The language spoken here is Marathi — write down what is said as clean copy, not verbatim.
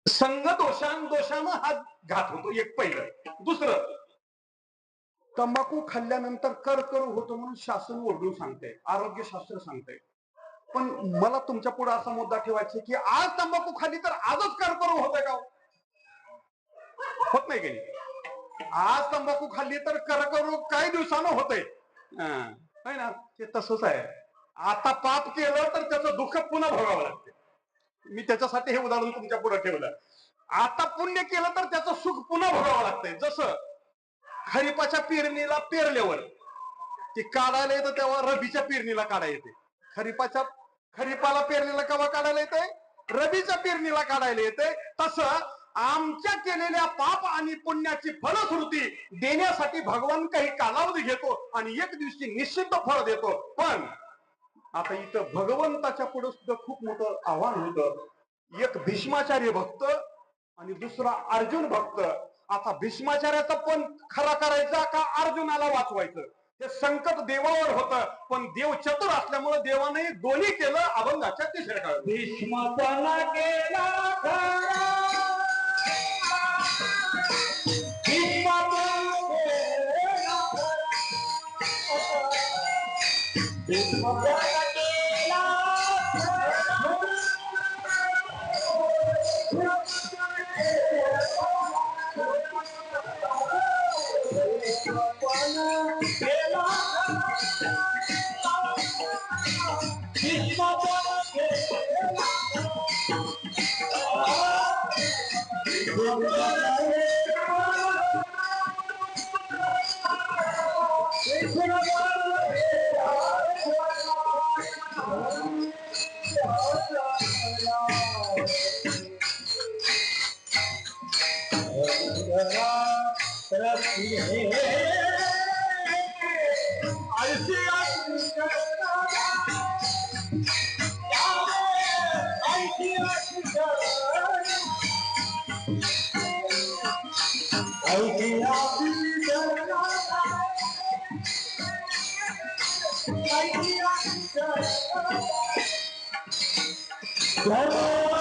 संग दोषानं हा घात होतो, एक पहिलं. दुसरं, तंबाखू खाल्ल्यानंतर कर्करोग होतो म्हणून शासन ओरडून सांगते, आरोग्यशास्त्र सांगते. पण मला तुमच्या पुढे असा मुद्दा ठेवायचा की आज तंबाखू खाल्ली तर आजच कर्करोग होतोय का? होत नाही काही. आज तंबाखू खाल्ली तर कर्करोग काही दिवसानं होतंय ना. ते तसंच आहे. आता पाप केलं तर त्याचं दुःख पुन्हा भोगावं लागते. मी त्याच्यासाठी हे उदाहरण तुमच्या पुढे ठेवलं. आता पुण्य केलं तर त्याचं सुख पुन्हा भोगावं लागतंय. जसं खरीपाच्या पेरणीला पेरल्यावर ते काढायला येतं तेव्हा रबीच्या पेरणीला काढायला येते. खरीपाला पेरणीला केव्हा काढायला येते? रबीच्या पेरणीला काढायला येते. तसं आमच्या केलेल्या पाप आणि पुण्याची फलश्रुती देण्यासाठी भगवान काही कालावधी घेतो आणि एक दिवशी निश्चित फळ देतो. पण आता इथं भगवंताच्या पुढे सुद्धा खूप मोठं आव्हान होतं. एक भीष्माचार्य भक्त आणि दुसरा अर्जुन भक्त. आता भीष्माचार्याचा पण खरा करायचा का अर्जुनाला वाचवायचं? हे संकट देवावर होतं, पण देव चतुर असल्यामुळे देवाने दोन्ही केलं. अभंगाच्या तिसऱ्या काळात भीष्माचा केला धर्म